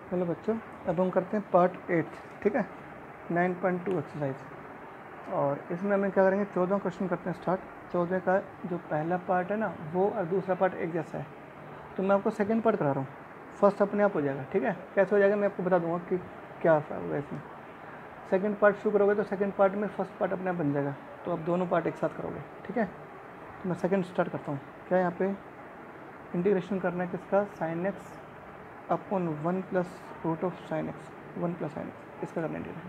Hello बच्चों, अब हम करते हैं पार्ट 8, ठीक है, 9.2 एक्सरसाइज। और इसमें हमें क्या करेंगे, 14 क्वेश्चन करते हैं स्टार्ट। 14 का जो पहला पार्ट है ना, वो और दूसरा पार्ट एक जैसा है, तो मैं आपको सेकंड पार्ट करा रहा हूँ। फर्स्ट अपने आप हो जाएगा, ठीक है। कैसे हो जाएगा मैं आपको बता दूंगा कि क्या होगा इसमें। सेकंड पार्ट शुरू करोगे तो सेकंड पार्ट में फर्स्ट पार्ट अपने आप बन जाएगा, तो आप दोनों पार्ट एक साथ करोगे, ठीक है। तो मैं सेकंड स्टार्ट करता हूँ। क्या यहाँ पे इंटीग्रेशन करना है किसका, sine x upon 1 plus root of sine x, 1 plus sine x, इसका करना इंटीग्रेशन,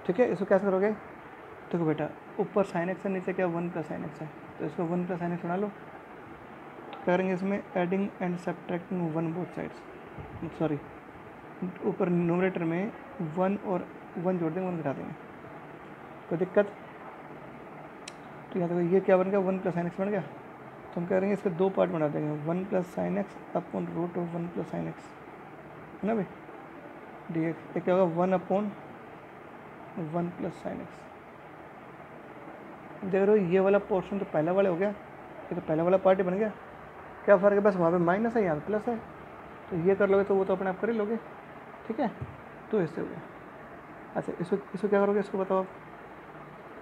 ठीक है। इसको कैसे करोगे, देखो बेटा, ऊपर साइन एक्स है, नीचे क्या 1 प्लस साइन एक्स है, तो इसको 1 प्लस साइन एक्स बना लो। तो करेंगे इसमें adding and subtracting 1 both sides, sorry, ऊपर न्यूमरेटर में 1 और 1 जोड़ देंगे, 1 घटा देंगे, कोई दिक्कत। तो यहाँ देखो ये क्या बन गया, 1 प्लस साइन एक्स बन गया। तो हम कह रहे हैं इसके दो पार्ट बना देंगे, 1 plus sine x upon root of 1 plus sine x, है ना भाई, डी एक्स। ये क्या होगा, 1 अपॉन 1 प्लस साइन एक्स। देख रहे हो, ये वाला पोर्शन तो पहला वाला हो गया, ये तो पहला वाला पार्ट ही बन गया। क्या फ़र्क है, बस वहाँ पे माइनस है, यहाँ पे प्लस है, तो ये कर लोगे तो वो तो अपने आप कर ही लोगे, ठीक है। तो इससे हो गया। अच्छा, इसको इसको क्या करोगे, इसको बताओ आप।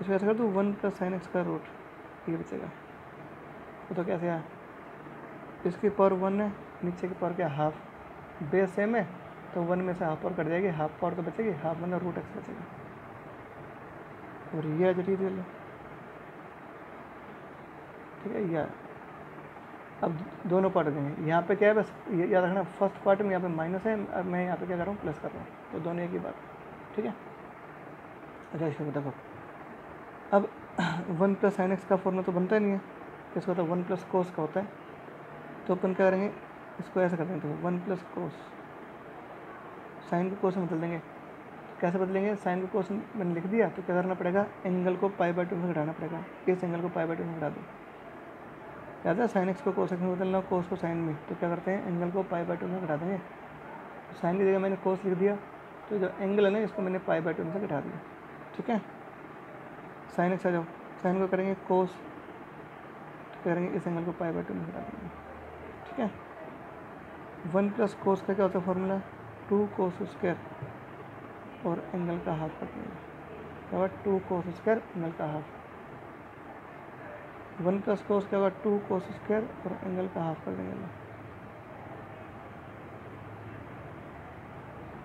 इसको ऐसा कर दो, 1 प्लस साइन एक्स का रूट, ये बचेगा। वो तो कैसे आया, इसकी पावर 1 है, नीचे की पावर क्या, हाफ, बेस सेम है, तो 1 में से हाफ पावर कट जाएगी, हाफ पावर तो बचेगी, हाफ मतलब रूट एक्स बचेगा। और ये जटिल ले लो, ठीक है। यह अब दोनों पार्ट देंगे, यहाँ पे क्या है, बस ये याद रखना, फर्स्ट पार्ट में यहाँ पे माइनस है और मैं यहाँ पे क्या कर रहा हूँ, प्लस कर रहा हूँ, तो दोनों एक ही बात, ठीक है। अच्छा, इसको देखो, अब 1 प्लस साइन एक्स का फॉर्मूला तो बनता ही नहीं है, इसको होता है 1 प्लस कोस का होता है। तो अपन क्या करेंगे, इसको ऐसा कर देंगे, 1 प्लस कोस, साइन को कोस में बदल देंगे। कैसे बदलेंगे, साइन को कोस मैंने लिख दिया, तो क्या करना पड़ेगा, एंगल को π/2 में घटाना पड़ेगा। इस एंगल को π/2 में घटा दो, याद है, साइन एक्स को कोस एक्स में बदलना, कोस को साइन में, तो क्या करते हैं, एंगल को π/2 में घटा देंगे। तो साइन की जगह मैंने कोस लिख दिया, तो जो एंगल है ना, इसको मैंने π/2 में से घटा दिया, ठीक है। साइन एक्स आ जाओ, साइन को करेंगे कोस, तो करेंगे इस एंगल को π/2 में घटा देंगे, ठीक है। 1 प्लस कोस का क्या होता है फॉर्मूला, 2 कोस स्क्वायर और एंगल का हाफ कर देंगे, क्या होगा, 2 कोस स्क्वायर एंगल का हाफ। 1 प्लस कोस क्या होगा, 2 कोस स्क्वायर और एंगल का हाफ कर देंगे,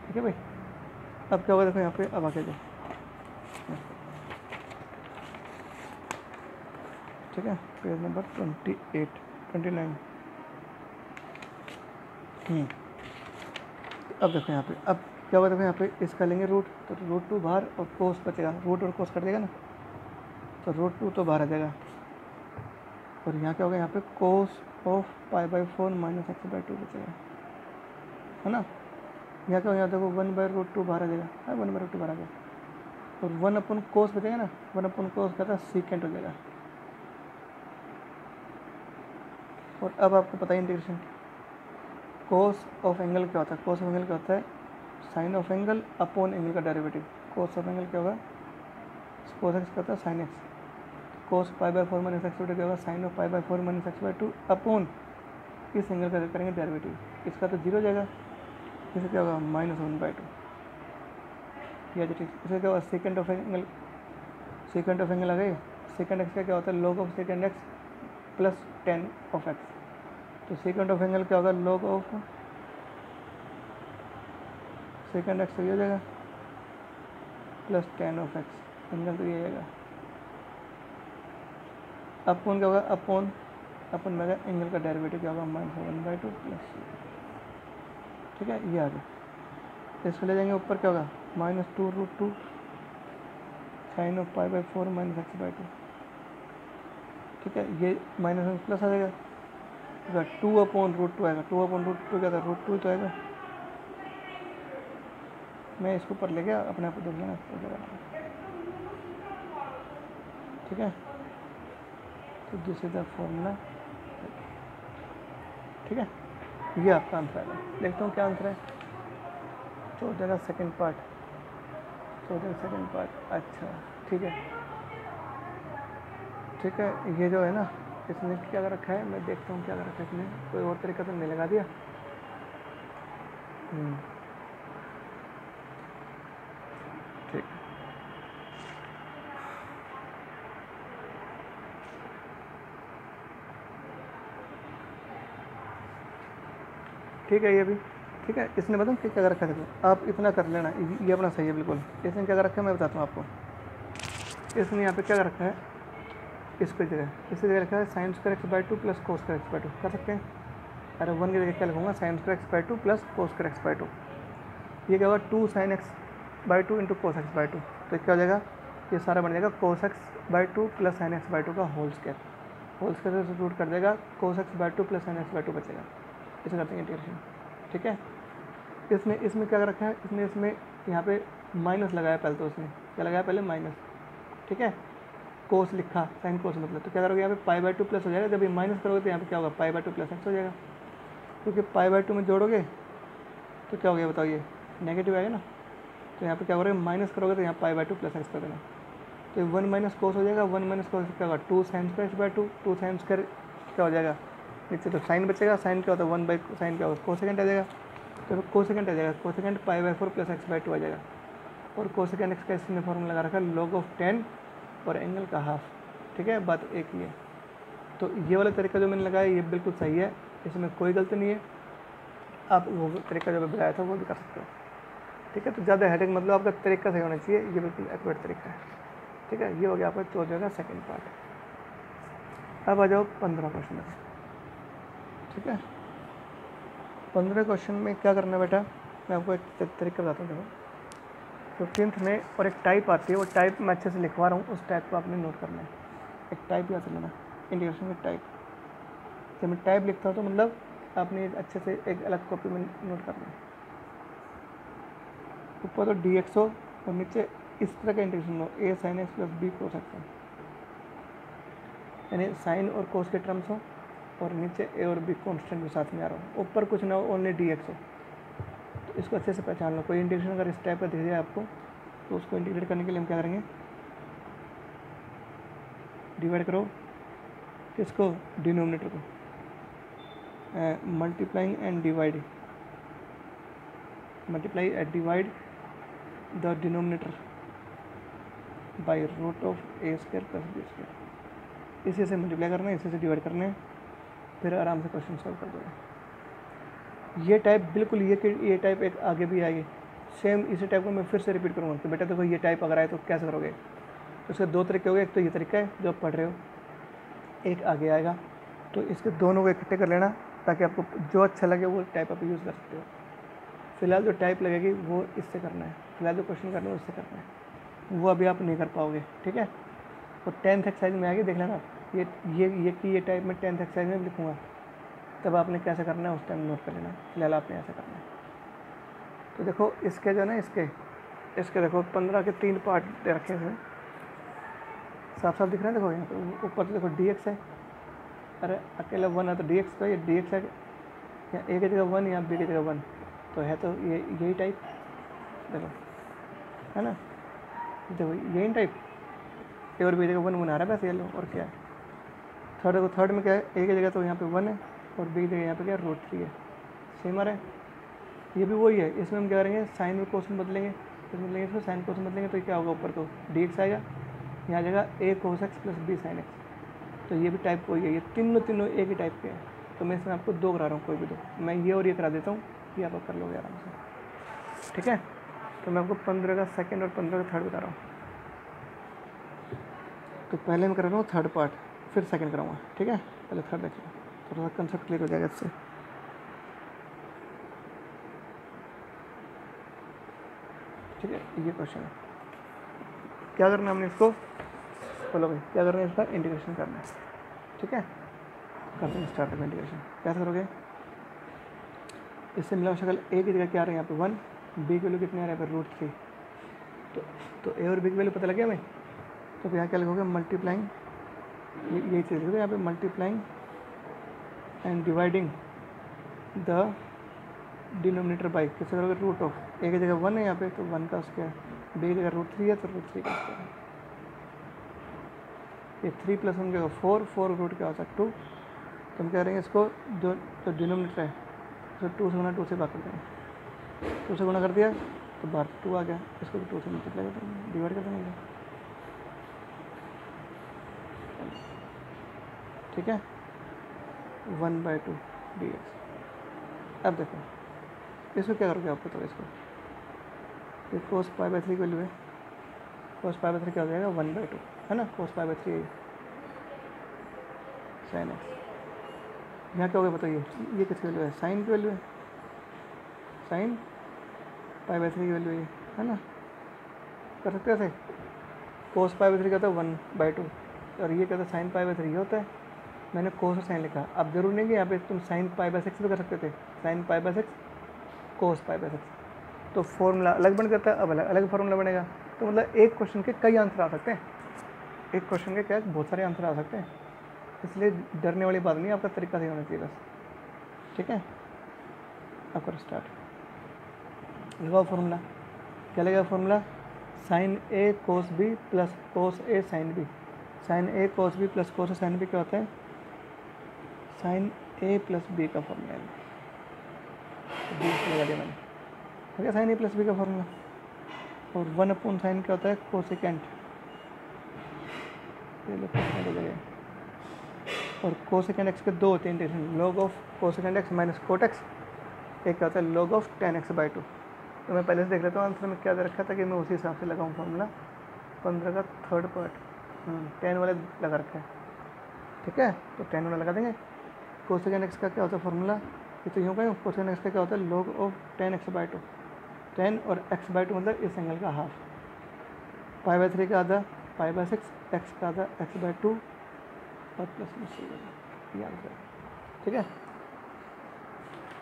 ठीक है भाई। अब क्या होगा, देखो यहाँ पे, अब आगे जाओ, ठीक है, पेज नंबर 29। अब देखो यहाँ पे, अब क्या होगा, देखो यहाँ पे इसका लेंगे रूट, तो √2 बाहर और कोस बचेगा, रूट और कोस कट देगा ना, तो √2 तो बाहर आ जाएगा। और यहाँ क्या होगा, यहाँ पे कोस ऑफ π/4 माइनस x/2 बचेगा, है ना। यहाँ क्या होगा, यहाँ देखो 1/√2 बाहर आ जाएगा, 1/√2 बाहर आ गया, और 1 अपन कोस बचेगा ना, 1 अपन कोस का था सीकेंट हो जाएगा। और अब आपको पता है इंटीग्रेशन, कोस ऑफ एंगल क्या होता है, कोस ऑफ एंगल क्या होता है, sine of angle upon angle का डेरिवेटिव। कोस ऑफ एंगल क्या होगा, कोस एक्स का होता है साइन एक्स, कोस π/4 माइनस x/2 क्या होगा, sine of π/4 minus x/2 upon इस एंगल का करेंगे डेरिवेटिव, इसका तो जीरो हो जाएगा, इससे क्या होगा, -1/2, या जो इसका क्या होगा, second of angle, second of angle आ गए, सेकेंड एक्स का क्या होता है, log of second x plus tan of x, तो सेकेंड ऑफ एंगल क्या होगा, log ऑफ सेकेंड एक्स, तो ये हो जाएगा plus tan of x, angle तो ये आ जाएगा। अपॉन क्या होगा, अपॉन अपन में एंगल का डेरिवेटिव क्या होगा, -1/2 प्लस, ठीक है, ये आ गया। इसको ले जाएंगे ऊपर, क्या होगा, -2√2 साइन ऑफ π/4 माइनस x/2, ठीक है, ये माइनस प्लस आ जाएगा, 2/√2 आएगा, 2/√2 क्या था, √2 तो आएगा। मैं इसको ऊपर ले गया, अपने आप को देख लेना, ठीक है। तो दिस इज द फॉर्मूला, ठीक है, ये आपका आंसर आएगा। देखता हूँ क्या आंसर है, 14 का सेकंड पार्ट, 14 का सेकंड पार्ट, अच्छा ठीक है, ठीक है। ये जो है ना, इसने क्या कर रखा है, मैं देखता हूँ क्या कर रखा है इसने, कोई और तरीका तो नहीं लगा दिया, ठीक ठीक है, ये भी ठीक है। इसने बताऊँ क्या क्या रखा है, देखो आप इतना कर लेना, ये अपना सही है बिल्कुल। इसने क्या कर रखा है मैं बताता हूँ आपको। इसने यहाँ पे क्या कर रखा है, इसको जगह इसी जगह रखा है sine square x by two plus cos square x by two, कर सकते हैं। अरे वन की जगह क्या लिखूँगा, sine square x by two plus cos square x by two. ये क्या होगा, two sine x by two into cos x by two, तो क्या हो जाएगा, ये सारा बन जाएगा cos x by two plus sine x by two का होल स्क्वायर। होल स्क्वायर से रूट कर देगा, कोस x by two plus sine x by to बचेगा। इसे करते हैं इंटीग्रेशन, ठीक है। इसमें क्या रखा है, इसमें यहाँ पे माइनस लगाया पहले, तो उसने क्या लगाया पहले माइनस, ठीक है। कोस लिखा, साइन कोस मतलब, तो क्या करोगे यहाँ पे पाई बाई टू प्लस हो जाएगा। जब ये माइनस करोगे तो यहाँ पे क्या होगा, pi by two plus x हो जाएगा, क्योंकि पाई बाई टू में जोड़ोगे तो क्या हो गया बताओ, ये नेगेटिव आएगा ना। तो यहाँ पे क्या करोगे, माइनस करोगे तो यहाँ pi by two plus x कर देना, तो वन माइनस कोस हो जाएगा। वन माइनस कोस क्या होगा, two sine square x by two, two sine square क्या हो जाएगा नीचे, तो साइन बचेगा, साइन क्या होता है वन बाई साइन क्या होगा कोसेकेंट आ जाएगा, तो कोसेकेंट आ जाएगा, cosecant pi by four plus x by two आ जाएगा। और कोसेकेंट एक्स का इसने फॉर्मूला लगा रखा है लॉग ऑफ 10 और एंगल का हाफ, ठीक है, बात एक ही है। तो ये वाला तरीका जो मैंने लगाया ये बिल्कुल सही है, इसमें कोई गलती नहीं है। आप वो तरीका जो बताया था वो भी कर सकते हो, ठीक है। तो ज़्यादा हेडेक मतलब आपका तरीका सही होना चाहिए, ये बिल्कुल एक्यूरेट तरीका है, ठीक है। ये हो गया आपका 14 का सेकेंड पार्ट। अब आ जाओ 15 क्वेश्चन में, ठीक है। 15 क्वेश्चन में क्या करना है बेटा, मैं आपको एक तरीका बताता हूँ। देखो 15th में और एक टाइप आती है, वो टाइप मैं अच्छे से लिखवा रहा हूँ, उस टाइप को आपने नोट करना है। एक टाइप याद लेना, इंटीग्रेशन में टाइप। जब मैं टाइप लिखता हूँ तो मतलब आपने अच्छे से एक अलग कॉपी में नोट करना है। ऊपर तो डी एक्स हो और नीचे इस तरह का इंटीग्रेशन हो, a sine x plus b cos x, यानी साइन और कोस के टर्म्स हो और नीचे ए और बी कॉन्स्टेंट के साथ में आ रहा हो, ऊपर कुछ ना हो, ओनली डी एक्स हो। तो इसको अच्छे से पहचान लो। कोई इंटीग्रेशन अगर इस टाइप का दिख जाए आपको, तो उसको इंटीग्रेट करने के लिए हम क्या करेंगे, डिवाइड करो किसको, डिनोमिनेटर को, multiplying and divide, multiply and divide the denominator by root of a square plus b square. इसी से मल्टीप्लाई करना है, इसी से डिवाइड करना है, फिर आराम से क्वेश्चन सॉल्व कर दोगे। ये टाइप बिल्कुल ये टाइप एक आगे भी आएगी, सेम इसी टाइप को मैं फिर से रिपीट करूँगा। तो बेटा देखो ये टाइप अगर आए तो कैसे करोगे, तो इसके दो तरीके हो गए। एक तो ये तरीका है जो आप पढ़ रहे हो, एक आगे आएगा, तो इसके दोनों को इकट्ठे कर लेना ताकि आपको जो अच्छा लगे वो टाइप आप यूज़ कर सकते हो। फिलहाल जो टाइप लगेगी वो इससे करना है, फिलहाल जो क्वेश्चन करना है उससे करना है, वो अभी आप नहीं कर पाओगे, ठीक है। और 10th एक्सरसाइज में आएगी, देख लेना आप, ये टाइप में 10th एक्सरसाइज में लिखूँगा, तब आपने कैसे करना है उस टाइम नोट कर लेना। फिलहाल आपने ऐसा करना है। तो देखो इसके जो है ना, इसके देखो 15 के 3 पार्ट दे रखे हैं, साफ साफ दिख रहे हैं। देखो यहाँ पे ऊपर तो देखो डी एक्स है, अरे अकेला वन है तो डी एक्स का, ये डी एक्स है, या ए की जगह वन या बी की जगह वन, तो है तो ये यही टाइप, देखो है ना, देखो यही टाइप, ए और बी की जगह वन बना रहा है बस, ये लो, और क्या है। थर्ड देखो, थर्ड में क्या है, ए की जगह तो यहाँ पे वन है और बी की जगह यहाँ पे क्या है, रूट 3 है, सेम आ रहा है। ये भी वही है, इसमें हम क्या करेंगे, साइन और कोस में बदलेंगे, इसमें बदलेंगे, इसमें साइन कोस में बदलेंगे, तो क्या होगा, ऊपर तो डी एक्स आएगा, यहाँ जगह a cos x plus b sine x. तो ये भी टाइप वही है, ये तीनों एक ही टाइप के हैं। तो मैं इसमें आपको दो करा रहा हूँ, कोई भी दो, मैं ये और ये करा देता हूँ, ये आप कर लोगे आराम से, ठीक है। तो मैं आपको 15 का सेकंड और 15 का थर्ड बता रहा हूँ। तो पहले मैं करा रहा हूँ थर्ड पार्ट, फिर सेकंड कराऊँगा, ठीक है। पहले थर्ड देख लो, थोड़ा सा कंसेप्ट क्लियर हो जाएगा इससे। ठीक है, ये क्वेश्चन है, क्या करना है हमने इसको, बोलो भाई क्या करना है, इसका इंटीग्रेशन करना है, ठीक है। करते हैं स्टार्ट में इंटीग्रेशन, कैसे करोगे, इससे मिला शक्ल ए की जगह क्या आ रहा है यहाँ पे 1, बी की वैल्यू कितने आ रहा है पर √3, तो ए और बी की वैल्यू पता लग गया हमें। तो यहाँ क्या लिखोगे, मल्टीप्लाइंग, यही चीज़ लिखोगे यहाँ पे, multiplying and dividing the denominator by, किससे करोगे, रूट ऑफ, ए की जगह 1 है यहाँ पे, तो 1 का स्क्वायर, बी की जगह √3 है तो √3 का स्क्वायर, ये 3 + 1 क्या होगा 4, 4 रूट क्या होता है 2। तो हम कह रहे हैं इसको जो डिनोमिनेटर है तो 2 से गुना 2 से भाग कर देंगे, टू से गुणा कर दिया तो बाहर 2 आ गया, इसको भी 2 से मल्टीप्लाई कर देंगे, डिवाइड कर देंगे, ठीक है, 1/2 dx। अब देखो इसको क्या करोगे आप बताओ, इसको ये कोस पाई बाई 3 की वैल्यू है, कोस पाई बाई 3 क्या हो जाएगा 1/2 है ना, कोस पाई बाई 3 साइन एक्स। यहाँ क्या हो गया बताइए, ये किसकी वैल्यू है, साइन की वैल्यू है, साइन पाई बाई 3 की वैल्यू है ना, कर सकते हैं ऐसे। कोस पाई बाई 3 क्या होता है 1/2 और ये क्या होता है साइन पाई बाई 3 होता है। मैंने कोस और साइन लिखा, अब जरूर नहीं कि यहाँ पे तुम साइन पाई बाई 6 भी कर सकते थे, sign pi by 6 cos pi by 6, तो फॉर्मूला अलग बन जाता है, अब अलग अलग फार्मूला बनेगा। तो मतलब एक क्वेश्चन के कई आंसर आ सकते हैं, एक क्वेश्चन के क्या बहुत सारे आंसर आ सकते हैं, इसलिए डरने वाली बात नहीं, आपका तरीका सही होना चाहिए बस, ठीक है। अब करो स्टार्ट, लगाओ फार्मूला, क्या लगेगा फार्मूला, साइन ए कोस बी प्लस कोस ए साइन बी। साइन ए कोस बी प्लस कोस ए साइन बी क्या होता है, साइन ए प्लस बी का फॉर्मूला है, बी लगा दिया मैंने, ठीक है, साइन ए प्लस बी का फॉर्मूला। और 1/sin क्या होता है, कोसेकेंट, ये लो कोसेकेंट हो जाएगा। और कोसेकेंट एक्स के दो होते हैं integration, log of cosecant x minus cot x, एक क्या होता है लॉग ऑफ tan x/2। तो मैं पहले से देख लेता हूँ आंसर में क्या दे रखा था कि मैं उसी हिसाब से लगाऊँ फॉर्मूला। 15 का थर्ड पार्ट 10 वाले लगा रखा है, ठीक है, तो 10 वाला लगा देंगे। कोसेकेंट एक्स का क्या होता है फॉर्मूला, ये तो यूँ कहें, कोसेकेंट एक्स का क्या होता है लॉग ऑफ tan x/2, 10 और x/2 मतलब इस एंगल का हाफ, पाई बाई 3 का आधा पाई बाई 6, एक्स का आधा x/2 और प्लस में ये आंसर, ठीक है।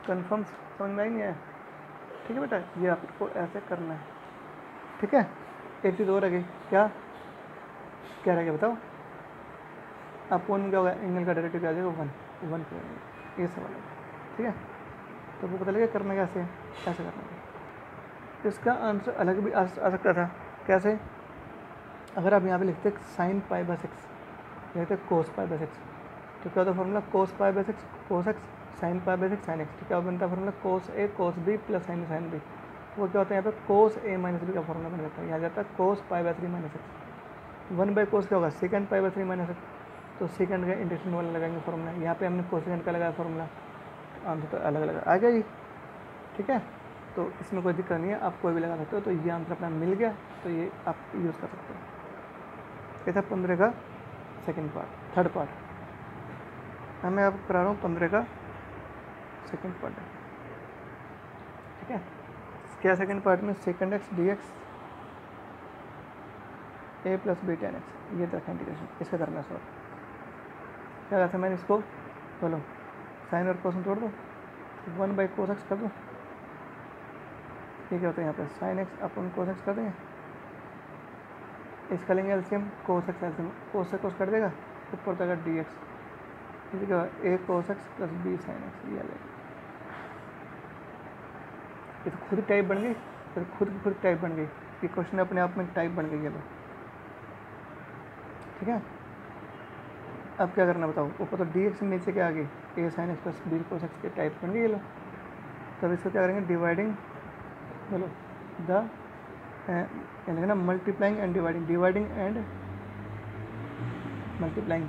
कन्फर्म समझ में आई नहीं है, ठीक है बेटा, ये आपको ऐसे करना है, ठीक है। एक चीज़ और रह गई, क्या क्या रह गया बताओ, अपोन क्या होगा, एंगल का डेरिवेटिव क्या आ जाएगा 1 ये सवाल है, ठीक है। तो वो पता लगे करना कैसे है, ऐसे करना है। इसका आंसर अलग भी आ सकता था, कैसे, अगर आप यहाँ पे लिखते साइन पाई बाई 6, लिखते कोस पाई बाई 6, तो क्या होता है formula cos pi by 6 cos x sine pi by 6 sine x, तो क्या बनता है formula cos a cos b plus sine sine b. वो क्या होता है यहाँ पे कोस ए माइनस बी का फॉर्मूला बन जाता है, यहाँ जाता है cos pi by 3 minus x, 1/कोस क्या होगा second pi by 3 minus x, तो सेकंड का इंटीग्रेशन वाला लगाएंगे फॉर्मूला, यहाँ पे हमने कोसेकेंड का लगाया फॉर्मूला, आंसर तो अलग अलग आ गया जी, ठीक है। तो इसमें कोई दिक्कत नहीं है, आप कोई भी लगा सकते हो। तो ये आंसर अपना मिल गया, तो ये आप यूज़ कर सकते हो। ये था 15 का सेकंड पार्ट, थर्ड पार्ट। अब मैं आपको करा रहा हूँ 15 का सेकंड पार्ट, ठीक है। क्या सेकंड पार्ट में सेकंड एक्स डी एक्स ए प्लस बी tan x, ये तक इंटीग्रेशन, इसका करना सॉल्व। क्या कहा था मैंने, इसको बोलो साइन और कोस में तोड़ दो, 1/cos x कर दो, ये क्या होता है यहाँ पे sine x upon cos x कर देंगे, इसका लेंगे एलसीएम कोस एक्स एलसीएम, कोस से कोस कर देगा, ऊपर जाएगा डी एक्स, ठीक है, a cos x plus b sine x, ये आ जाएगा। ये तो खुद टाइप बन गई, तो खुद टाइप बन गई, ये क्वेश्चन अपने आप में टाइप बन गई है लो, ठीक है। अब क्या करना बताओ, ऊपर तो डी एक्स नीचे क्या आ गई a sine x plus b cos x के टाइप बन गई ये लो। तब इसको क्या करेंगे डिवाइडिंग, बोलो द लिखना multiplying and dividing, dividing and multiplying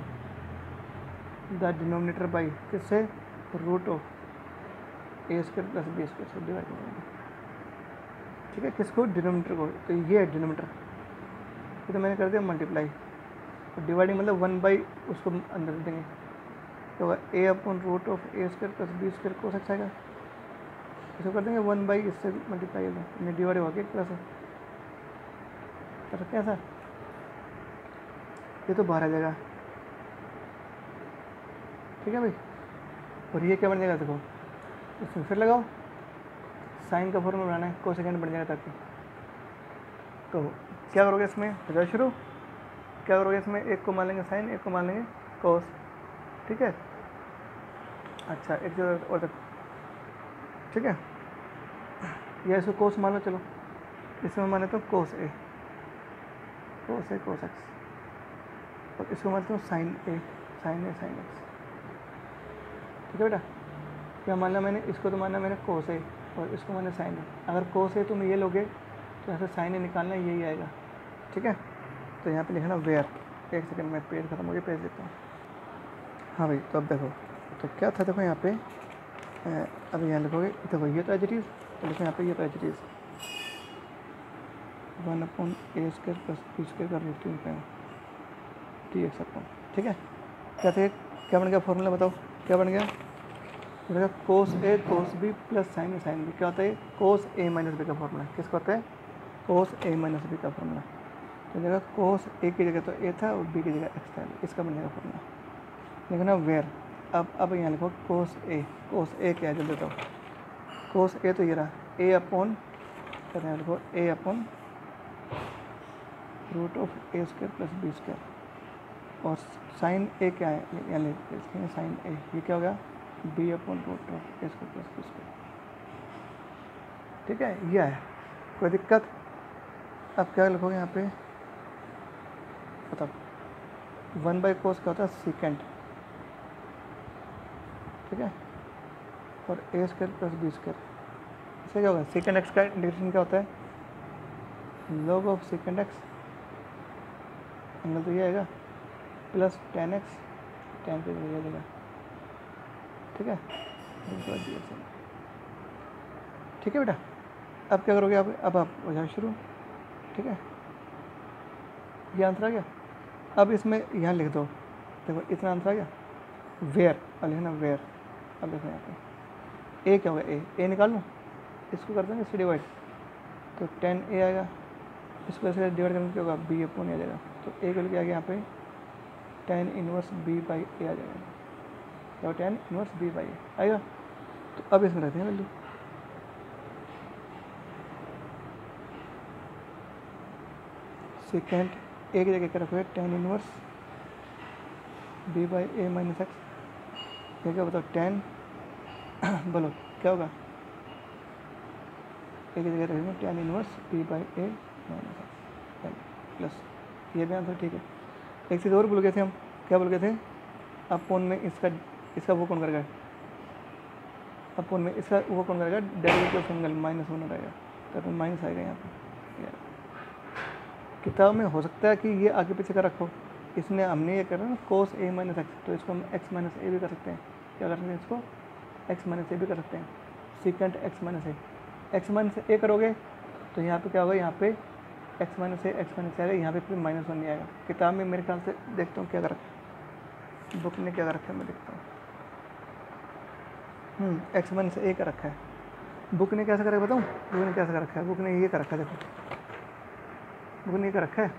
the denominator by किससे, root of a square plus b square से डिवाइड करेंगे, ठीक है। किसको, डिनोमिनेटर को, तो ये है डिनोमिनेटर, ये तो मैंने कर दिया मल्टीप्लाई, और डिवाइडिंग मतलब 1 उसको अंदर देंगे, तो होगा a upon root of a square plus b square cos x आएगा, इसको कर देंगे 1 इससे मल्टीप्लाई होगा, इन्हें डिवाइड होगा एक तरह से, कर सकते हैं ऐसा, ये तो बाहर आ जाएगा, ठीक है भाई। और ये क्या बन जाएगा देखो, इसमें फिर लगाओ, साइन का फॉर्मूला बनाना है, कोसेकेंट बन जाएगा ताकि, तो क्या करोगे इसमें, हो जाए शुरू, क्या करोगे इसमें, एक को मान लेंगे साइन, एक को मान लेंगे कोस, ठीक है। अच्छा एक जगह और तक, ठीक है, या इसको कोस मान लो, चलो इसमें मान लेता हूँ कोस ए कोस एक्स, और इसको मानता हूँ साइन ए साइन एक्स, ठीक है बेटा। क्या मानना मैंने, इसको तो मानना मैंने कोस ए, और इसको मैंने साइन ए। अगर कोस ए तुम ये लोगे तो यहाँ से साइन ए निकालना यही आएगा, ठीक है। तो यहाँ पे लिखना वेयर, एक सेकंड में पेज खत्म हो गया, पेज देता हूँ। हाँ भाई, तो अब देखो तो क्या था, देखो यहाँ पे अब यहाँ लिखोगे, देखो ये तो एज इट इज़, तो लिखो यहाँ पे ये तो as it is 1/a² + b² का रूट 3 dx अपॉन, ठीक है। क्या थे, क्या बन गया फॉर्मूला, बताओ क्या बन गया, देखो कोस a cos b plus sine a sine b, क्या होता है, कोस ए माइनस बी का फॉर्मूला, किसका होता है, कोस ए माइनस बी का फॉर्मूला। तो जगह कोस ए की जगह तो ए था और बी की जगह एक्स था, इसका बनेगा फॉर्मूला। लिखना वेयर, अब यहाँ लिखो कोस ए क्या है जल्दी बताओ, कोस ए तो ये रहा ए अपॉन, कहते हैं लिखो ए upon root of a² + b², और साइन ए क्या है, यहाँ लिखेंगे साइन ए, ये क्या होगा b upon root of a² + b², ठीक है। यह है, कोई दिक्कत। अब क्या लिखोगे यहाँ पे, बताओ 1/cos क्या होता है, सीकेंट, ठीक है, और a² + b², इससे क्या होगा, सीकेंट एक्स का इंटीग्रेशन क्या होता है, log of secant x, angle तो ये आएगा, प्लस tan x, tan पे ये देगा, ठीक है, ठीक है बेटा। अब क्या करोगे अब आप हो जाए शुरू, ठीक है, ये आंसर आ गया। अब इसमें यहाँ लिख दो, देखो इतना आंसर आ गया, वेयर, और लिखना वेयर। अब देखो यहाँ पे ए क्या होगा, ए निकाल लूँ, इसको कर देंगे इससे डिवाइड, तो tan a आएगा, इसको ऐसे डिवाइड करने क्या होगा, b अपॉन a आ जाएगा, तो a को लेके आ गया यहाँ पे tan इनवर्स b/a आ जाएगा, तो tan इनवर्स b/a आएगा। तो अब इसमें रहते हैं वैल्यू, सेकेंड a की जगह क्या रखोगे, tan inverse b/a minus x, ये क्या बताओ tan बोलो क्या होगा, a की जगह रखेंगे tan inverse b/a minus x plus, ये भी आंसर ठीक है। एक चीज़ और भूल गए थे हम, क्या बोल गए थे, अपोन में इसका वो कौन करेगा, अपोन में इसका वो कौन करेगा, डेरिवेटिव ऑफ एंगल -1 रहेगा, तो माइनस आएगा यहाँ पे। किताब में हो सकता है कि ये आगे पीछे का रखो, इसने हमने ये करा ना कोस a माइनस एक्स, तो इसको हम x माइनस ए भी कर सकते हैं, क्या कर सकते हैं, इसको x माइनस ए भी कर सकते हैं, सीकेंट x माइनस ए, एक्स माइनस ए करोगे तो यहाँ पे क्या होगा, यहाँ पे x माइनस ए आएगा, यहाँ पे कोई -1 नहीं आएगा। किताब में मेरे ख्याल से देखता हूँ क्या कर रखा है, बुक ने क्या कर रखा है, मैं देखता हूँ, x माइनस ए का रखा है, बुक ने कैसे कर रखा है बताऊँ, बुक ने कैसे कर रखा है, बुक ने ये कर रखा है, देखो बुक ने ये कर रखा है,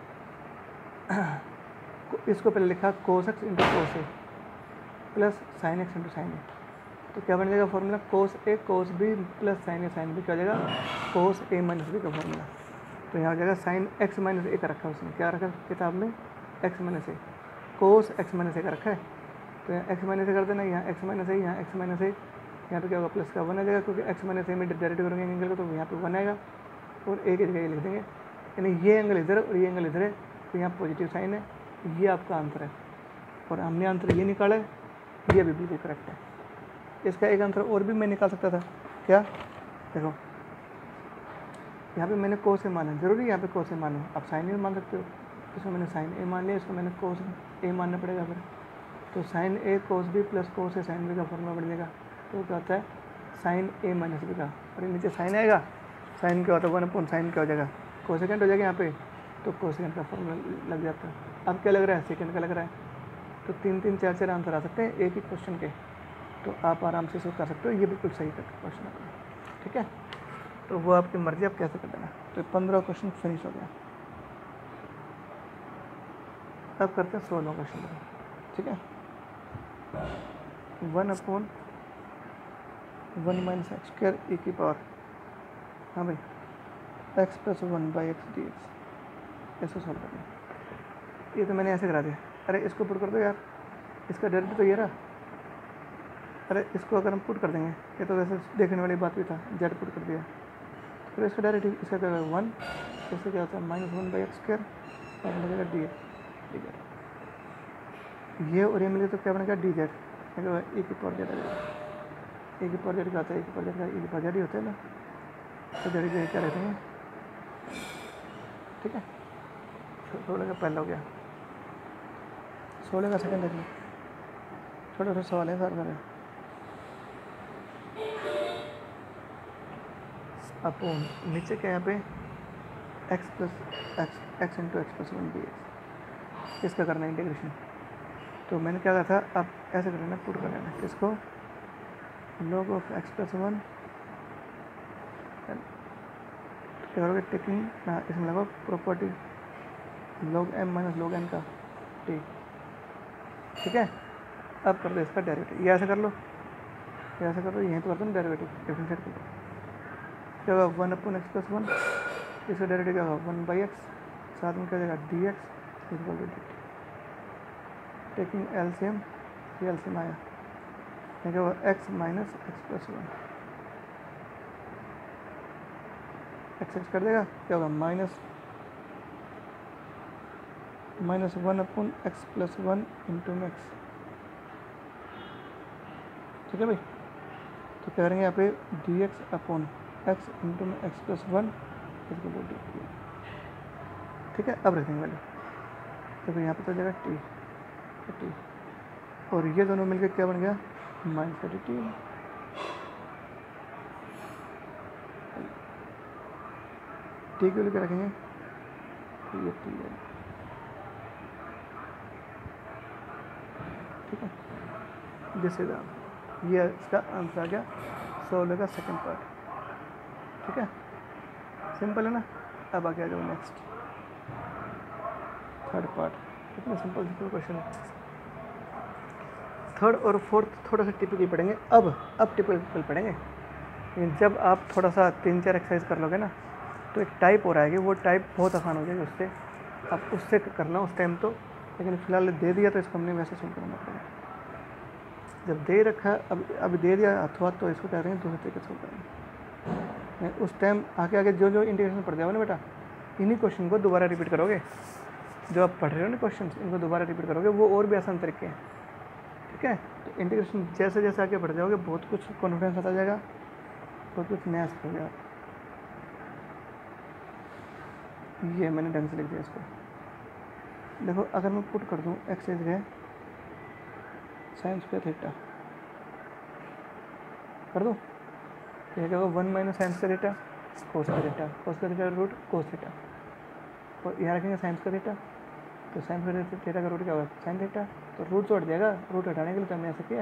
इसको पहले लिखा cos x into cos a plus sine x into sine a, तो क्या बन जाएगा formula, cos a cos b plus sine a sine b, क्या हो जाएगा, कोस ए माइनस बी का फॉर्मूला। तो यहाँ हो जाएगा साइन एक्स माइनस ए का रखा है, उसने क्या रखा है किताब में, एक्स माइनस ए, कोस एक्स माइनस ए का रखा है, तो यहाँ एक्स माइनस ए कर देना, यहाँ एक्स माइनस ए, यहाँ एक्स माइनस ए, यहाँ पे क्या होगा प्लस का 1 आ जाएगा, क्योंकि एक्स माइनस ए में डायरेक्ट करेंगे एंगल को, तो यहाँ पे 1 आएगा, और ए की जगह ये लिख देंगे, यानी ये एंगल इधर और ये एंगल इधर है, तो यहाँ पॉजिटिव साइन है, ये आपका आंसर है, और हमने आंसर ये निकाला है, ये भी बिल्कुल करेक्ट है। इसका एक आंसर और भी मैं निकाल सकता था, क्या, देखो यहाँ पे मैंने कोस ए माना, जरूरी यहाँ पे कोस ए मानो, आप साइन ए मान सकते हो, इसमें मैंने साइन ए मान लिया, इसको मैंने कोस ए मानना पड़ेगा फिर, तो साइन ए कोस बी प्लस कोस ए साइन बी का फॉर्मूला बन जाएगा, तो क्या होता है साइन ए माइनस बी का, और नीचे साइन आएगा, साइन क्या होता है 1 अपॉन साइन क्या हो जाएगा, कोसेकेंट हो जाएगा यहाँ पे, तो कोसेकेंट का फॉर्मूला लग जाता है। अब क्या लग रहा है, सेकेंड का लग रहा है, तो 3 4 आंसर आ सकते हैं एक ही क्वेश्चन के, तो आप आराम से इसको कर सकते हो, ये बिल्कुल सही क्वेश्चन है, ठीक है। तो वो आपकी मर्जी, आप कैसे कर देना। तो 15 क्वेश्चन फिनिश हो गया। अब करते हैं 16 क्वेश्चन, ठीक है। 1/1 माइनस एक्स स्क्वायर e की पावर, हाँ भाई, x + 1/x dx, इसको सॉल्व करना। ये तो मैंने ऐसे करा दिया, अरे इसको पुट कर दो यार, इसका डेरिवेटिव तो ये रहा, अरे इसको अगर हम पुट कर देंगे, ये तो वैसे देखने वाली बात भी था, z पुट कर दिया, तो इसका डेरिवेटिव, इसका क्या होगा 1, इससे क्या होता है -1/x स्क्वायर, और बनेगा dz, ये और ये मिले तो क्या बनेगा dz, e की पावर z आ जाएगा, एक ही पर जेड का आता है, एक ही पर जेड का, एक ही पर जेड ही होता है ना, तो जेड क्या रहते हैं, ठीक है। 16 का पहला हो गया, 16 का सेकंड देखिए, छोटे छोटे सवाल है सर करें। अपोन नीचे क्या यहाँ पे x plus x into x plus 1 D x, इसका करना है इंटीग्रेशन। तो मैंने क्या कहा था, अब ऐसे कर लेना, पुट कर लेना किसको, log ऑफ एक्स प्लस 1 क्या करोगे, टेकिंग ना इसमें लगाओ property log m minus log n का t, ठीक है। अब कर दो इसका डेरिवेटिव, ये ऐसे कर लो, ये ऐसे कर लो, यहीं पर कर दो डेरिवेटिव, डिफरेंशिएट कर लो, क्या होगा 1 अपॉन एक्स प्लस 1, इसका डेरिवेटिव क्या होगा 1 बाई एक्स, साथ में क्या जाएगा d x equal to d t, taking LCM, ये एलसीएम आया, क्या होगा x minus x plus 1, x कर देगा, क्या होगा minus 1 upon x plus 1 into x, ठीक है भाई। तो क्या करेंगे यहाँ पे d x upon x into x plus 1 equal to d, ठीक है। अब रखेंगे वैल्यू, तो यहाँ पे तो जाएगा टी, और ये दोनों मिलकर क्या बन गया माइनस का डी टी, टी के लिए क्या रखेंगे, ये टी है, ठीक है। दिस इज ये इसका आंसर आ गया 16 का सेकंड पार्ट, ठीक है। सिंपल है ना। अब आगे आ जाओ नेक्स्ट थर्ड पार्ट, कितना सिंपल क्वेश्चन है। थर्ड और फोर्थ थोड़ा सा टिपिकल पढ़ेंगे, अब टिपिकल पढ़ेंगे, लेकिन जब आप थोड़ा सा 3-4 एक्सरसाइज कर लोगे ना, तो एक टाइप हो रहा है कि वो टाइप बहुत आसान हो जाएगी, उससे आप उससे करना उस टाइम तो, लेकिन फिलहाल दे दिया तो इसको हमने वैसे सुन करना पड़ेगा। जब दे रखा अब दे दिया अथवा, तो इसको कह रहे हैं दूसरे तरीके से करेंगे। उस टाइम आगे जो इंटीग्रेशन पढ़ जाओगे ना बेटा, इन्हीं क्वेश्चन को दोबारा रिपीट करोगे, जो आप पढ़ रहे हो ना क्वेश्चन, इनको दोबारा रिपीट करोगे, वो और भी आसान तरीके हैं, ठीक है। तो इंटीग्रेशन जैसे जैसे आगे बढ़ जाओगे, बहुत कुछ कॉन्फिडेंस आता जाएगा, बहुत कुछ नया सीख जाएगा। ये मैंने ढंग से लिख दिया इसको, देखो अगर मैं पुट कर दूँ एक्स इज गए साइन स्क्वायर थीटा कर दो, ये क्या होगा 1 minus sine square theta cos square theta, cos square theta root cos theta, और यहाँ रखेंगे साइन स्क्वायर थीटा, तो साइन स्क्वायर थीटा का रूट क्या होगा साइन थीटा, तो रूट तो हट जाएगा, रूट हटाने के लिए तो हमने ऐसा किया।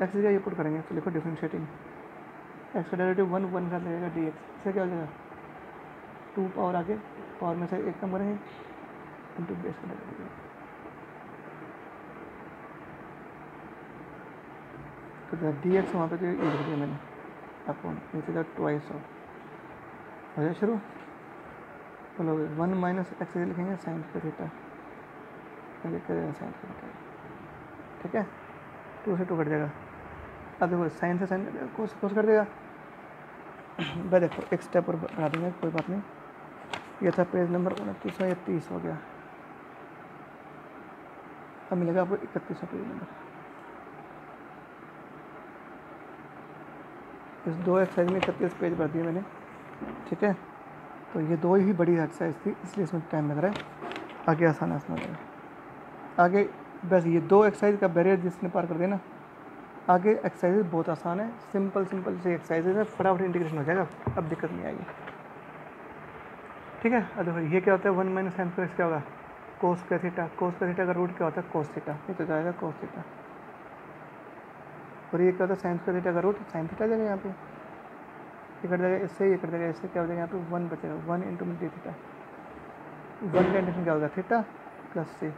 एक्स का ये पुट करेंगे, तो लिखो डिफरेंशिएटिंग एक्स का डेरिवेटिव 1 का लगेगा डी एक्स, इससे क्या हो जाएगा 2 पावर आगे, पावर में से एक कम करेंगे इंटू बेस का डेरिवेटिव, तो डी एक्स वहाँ पे तो ये लिख दिया मैंने अपॉन नीचे का ट्वाइस ऑफ हो जाए शुरू, बोलो 1 माइनस एक्स लिखेंगे साइन स्क्वायर थीटा, लिख कर साइन स्क्वायर थीटा, ठीक है। 2 से 2 कट जाएगा, अब देखो साइन से साइन कोस कर देगा भाई, देखो एक स्टेप और बढ़ा देंगे, कोई बात नहीं। ये था पेज नंबर 29 या 30 हो गया, अब मिलेगा आपको 31वां पेज नंबर। इस 2 एक्सरसाइज में 31 पेज भर दिए मैंने, ठीक है। तो ये 2 ही बड़ी एक्सरसाइज थी, इसलिए इसमें टाइम लग रहा है, आगे आसान हो जाएगा। आगे बस ये 2 एक्सरसाइज का बैरियर जिसने पार कर दिया ना, आगे एक्सरसाइज बहुत आसान है, सिंपल सी एक्सरसाइज है, फटाफट इंटीग्रेशन हो जाएगा, अब दिक्कत नहीं आएगी, ठीक है। अब देखो ये क्या होता है 1 माइनस साइन स्क्वायर क्या होगा कोस square theta, cos square theta का रूट क्या होता है कोस थीटा, ये तो जाएगा कोस थीटा, और ये क्या होता है साइन स्क्वायर थीटा का रूट साइन थीटा जाएगा, यहाँ पे ये कट जाएगा इससे, ये कट जाएगा इससे, क्या हो जाएगा यहाँ पे 1 बचेगा 1 इंटू डी थीटा, 1 का इंटीग्रेशन क्या होगा थीटा प्लस सी,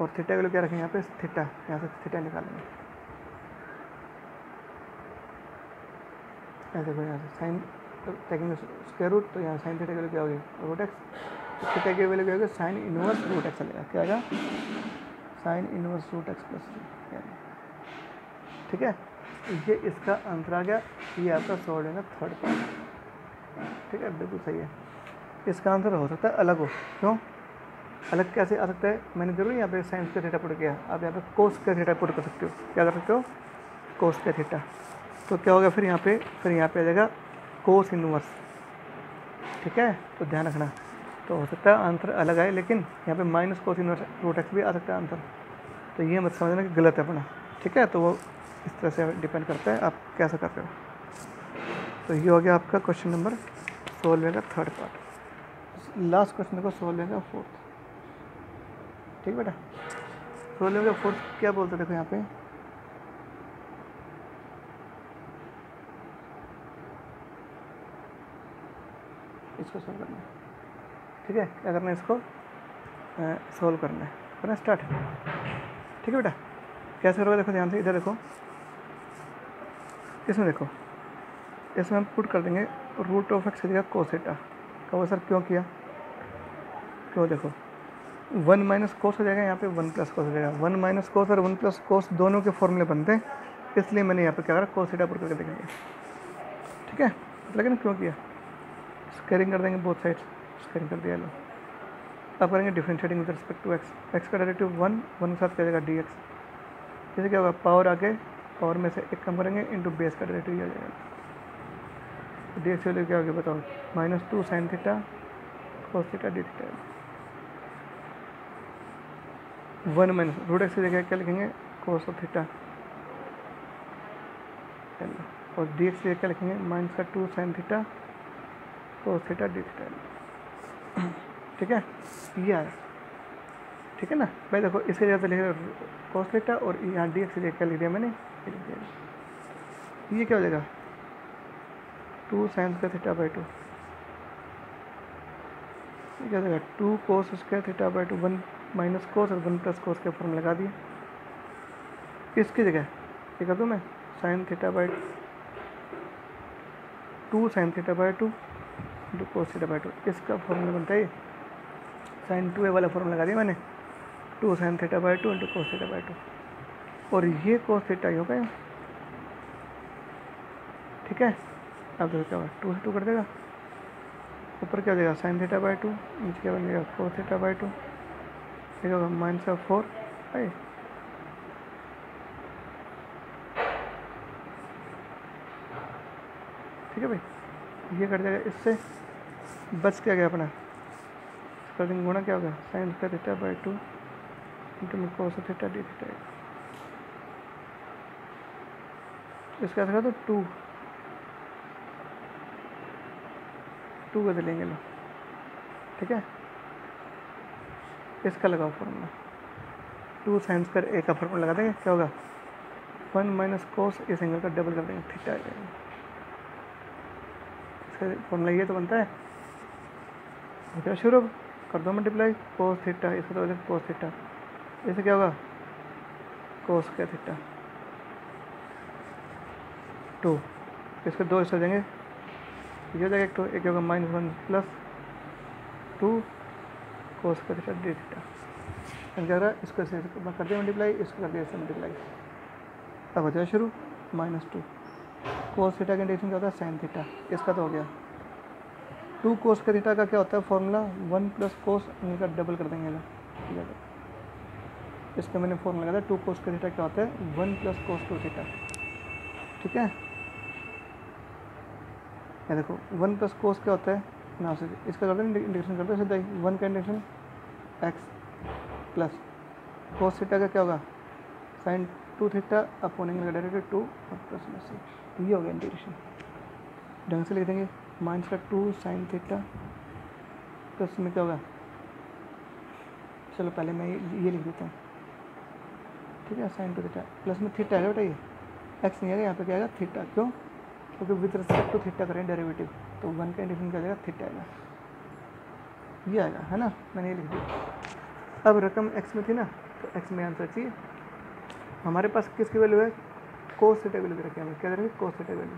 और थीटा के लिए क्या रखेंगे यहाँ पे थीटा, यहाँ से थीटा निकालेंगे ऐसे को, यहाँ से साइन टेकिंग स्क्वायर रूट, तो यहाँ साइन थीटा के लिए क्या होगी रूट एक्स, थीटा के वैल्यू क्या होगी साइन इनवर्स रूट एक्स चलेगा, क्या आएगा sine inverse root x plus c, ठीक है। ये इसका आंसर आ गया, ये आपका सॉल्व होगा थर्ड पार्ट, ठीक है, बिल्कुल सही है। इसका आंसर हो सकता है अलग हो, क्यों अलग कैसे आ सकता है, मैंने जरूर यहाँ पे साइन स्क्वायर थीटा पुट किया, आप यहाँ पे कोस स्क्वायर थीटा पुट कर सकते हो, क्या कर सकते हो कोस स्क्वायर थीटा। तो क्या होगा फिर यहाँ पे आ जाएगा कोस इनवर्स, ठीक है। तो ध्यान रखना, तो हो सकता है आंसर अलग आए, लेकिन यहाँ पे minus cos inverse root x भी आ सकता है आंसर। तो ये मत समझना कि गलत है अपना, ठीक है। तो वो इस तरह से डिपेंड करता है आप कैसा कर रहे हो। तो ये हो गया आपका क्वेश्चन नंबर 16 का थर्ड पार्ट। लास्ट क्वेश्चन देखो 16 का फोर्थ, ठीक बेटा। 16 का फोर्थ क्या बोलते देखो यहाँ पे, इसको सोल्व करना है, ठीक है। क्या करना है, इसको सोल्व करना स्टार्ट, ठीक है बेटा। कैसे करोगे देखो ध्यान से, इधर देखो, इसमें देखो, इसमें हम पुट कर देंगे रूट ऑफ एक्स की जगह कोस थीटा। कहो सर क्यों किया, क्यों, देखो 1 माइनस कोस हो जाएगा, यहाँ पे 1 प्लस कोस हो जाएगा। 1 माइनस कोस और 1 प्लस कोस दोनों के फॉर्मूले बनते हैं, इसलिए मैंने यहाँ पे क्या करा, कोस थीटा पुट करके देख लिया, ठीक है। लेकिन क्यों किया, स्क्वायरिंग कर देंगे बोथ साइड्स, स्क्वायरिंग कर दिया लो। अब करेंगे differentiating with respect to x, x का डेरिवेटिव 1 के साथ क्या जाएगा डी एक्स, जैसे क्या होगा पावर आके पावर में से एक कम करेंगे इंटू बेस का डेरिवेटिव आ जाएगा। डी एक्स वैल्यू क्या होगी बताओ, -2 sine theta cos theta d theta. 1 minus root x की जगह क्या लिखेंगे, कोस ऑफ थीटा, और डी एक्स की जगह क्या लिखेंगे, -2 sine theta cos theta d theta, ठीक है। ये आया, ठीक है ना भाई। देखो इसके जगह पे लिख रहे कोस थीटा, और यहाँ डी एक्स की जगह क्या लिख दिया मैंने, ये क्या हो जाएगा 2 साइन स्क्वायर थीटा बाई 2, ये क्या हो जाएगा 2 कोस square theta by 2, 1 minus cos और 1 प्लस कोस के फॉर्म लगा दिए। इसकी जगह ये कर दूँ मैं sine theta by 2 sine theta by 2 into cos theta by 2, इसका फॉर्मूला बनता है साइन 2a वाला फॉर्मूला लगा दिया मैंने, 2 sine theta by 2 into cos theta by 2, और ये कोस थीटा ही होगा, ठीक है। अब देखो क्या होगा, 2 से 2 कर देगा, ऊपर क्या हो जाएगा साइन थीटा बाई 2, नीचे क्या बन जाएगा कोस थीटा बाई 2, ठीक होगा -4 है, ठीक है भाई। ये कट जाएगा, इससे बच क्या गया अपना, इसका दिन गुणा क्या होगा sign square theta by 2 into में कोस थीटा डी थीटा, इसका था तो 2 बदलेंगे लो, ठीक है। इसका लगाओ फॉर्मूला, 2 साइन स्क्वायर ए का फॉर्मूला लगा देंगे, क्या होगा 1 माइनस कोस, इस एंगल का डबल कर देंगे थीटा आ जाएगा। इसका फॉर्मूला ये तो बनता है, क्या शुरू कर दो मल्टीप्लाई कोस थीटा, इसका तो कोस थीटा, इससे क्या होगा कोस स्क्वायर थीटा 2, इसके 2 हिस्से हो जाएंगे, ये हो जाएगा एक, तो एक होगा -1 प्लस 2 कोस स्क्वायर थीटा डी थीटा, क्या रहा इसको ऐसे कर दिया मल्टीप्लाई, इसको कर दिया ऐसे मल्टीप्लाई। अब हो जाएगा शुरू -2 कोस थीटा का इंटीग्रेशन क्या होता है साइन थीटा, इसका तो हो गया 2 कोस का थीटा का क्या होता है फॉर्मूला 1 प्लस कोस, इनका डबल कर देंगे ना, इसका मैंने फॉर्मूला लगाया था 2 कोस का थीटा क्या होता है 1 प्लस कोस 2 थीटा, ठीक है। ये देखो 1 प्लस कोस क्या होता है ना, से इसका करते हैं इंटीग्रेशन करते हैं सीधा ही, 1 का integration x plus cos theta का क्या होगा साइन 2 थीटा अपॉन एंगल का डेरिवेटिव 2 और प्लस में से, ये हो गया इंटीग्रेशन। ढंग से लिख देंगे -2 साइन थीटा प्लस में क्या होगा, चलो पहले मैं ये लिख देता हूँ, ठीक है। साइन 2 थीटा प्लस में थीटा है बेटा, ये एक्स नहीं आएगा, यहाँ पे क्या आएगा थीटा, क्यों, क्योंकि विद रिस्पेक्ट टू थीटा करें डेरिवेटिव, तो 1 का इंटीग्रेशन क्या जाएगा थीटा आएगा, ये आएगा, है ना, मैंने ये लिख दिया। अब रकम एक्स में थी ना, तो एक्स में आंसर चाहिए, हमारे पास किसकी वैल्यू है कोस थीटा वैल्यू रखें, हमें क्या करेंगे कोस थीटा वैल्यू,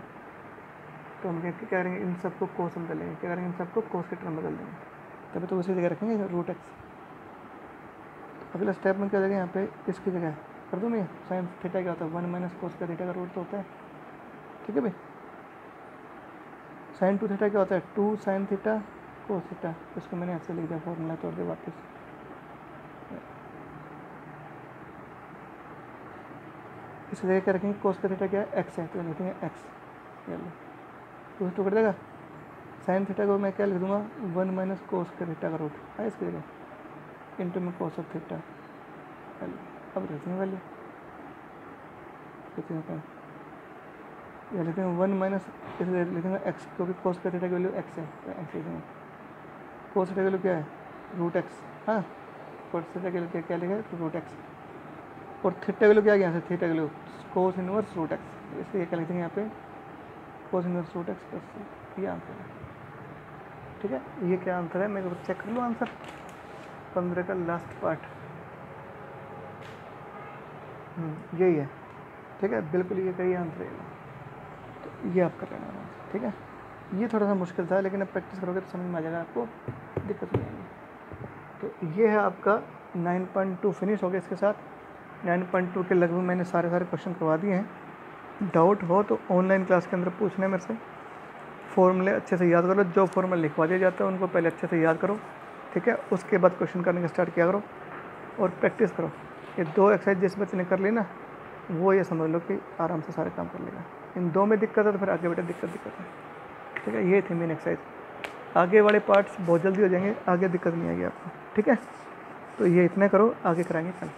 तो हम क्या करेंगे इन सबको कोस में बदल लेंगे, क्या करेंगे इन सबको कोस के टर्म बदल देंगे, तभी तो उसी जगह रखेंगे रूट एक्स। अगला स्टेप में क्या हो जाएगा, यहाँ पे इसकी जगह कर दूँ मैं साइन थीटा क्या होता है 1 माइनस कोस का थीटा का रूट तो होता है, ठीक है भाई। साइन 2 थीटा क्या होता है 2 साइन थीटा कोस थीटा, इसको मैंने ऐसे लिख दिया फॉर्मूला तोड़ दिया वापस। इस जगह क्या रखेंगे, कोस का थीटा क्या है, एक्स है, तो लिखेंगे एक्स, ये लो तो टू कट देगा। साइन थीटा को मैं क्या लिख दूंगा, 1 माइनस कोस का थीटा का रूट है इसकी जगह इंटू में कोस ऑफ थीटा। अब लिखेंगे वैल्यू, या लिखेंगे 1 माइनस, इसलिए लिखेंगे एक्स, क्योंकि कोस का थीटा की वैल्यू एक्स है, तो एक्स लिखेंगे। कोस थीटा की वैल्यू क्या है, रूट एक्स, हाँ, कोस थीटा की वैल्यू क्या लिखा है, रूट एक्स, और थीटा की वैल्यू क्या गया है, थीटा की value cos inverse root x, इसलिए क्या लिखेंगे यहाँ पे, cos inverse root x plus, ये आंसर है। ठीक है, ये क्या आंसर है, मैं चेक कर लूँ आंसर 15 का लास्ट पार्ट, यही है। ठीक है, बिल्कुल ये करिए आंसर है, तो ये आप कर लेना आंसर। ठीक है, ये थोड़ा सा मुश्किल था, लेकिन अब प्रैक्टिस करोगे तो समझ में आ जाएगा, आपको दिक्कत नहीं आएगी। तो ये है आपका 9.2 फिनिश हो गया। इसके साथ 9.2 के लगभग मैंने सारे क्वेश्चन करवा दिए हैं। डाउट हो तो ऑनलाइन क्लास के अंदर पूछना है मेरे से। फॉर्मूले अच्छे से याद करो, जो फॉर्मूला लिखवा दिया जाता है उनको पहले अच्छे से याद करो। ठीक है, उसके बाद क्वेश्चन करने का स्टार्ट किया करो और प्रैक्टिस करो। ये 2 एक्सरसाइज जिस बच्चे ने कर ली ना, वो ये समझ लो कि आराम से सारे काम कर लेगा। इन 2 में दिक्कत है तो फिर आगे बेटा दिक्कत है। ठीक है, ये थी मेन एक्सरसाइज। आगे वाले पार्ट्स बहुत जल्दी हो जाएंगे, आगे दिक्कत नहीं आएगी आपको। ठीक है, तो ये इतने करो, आगे कराएंगे कल।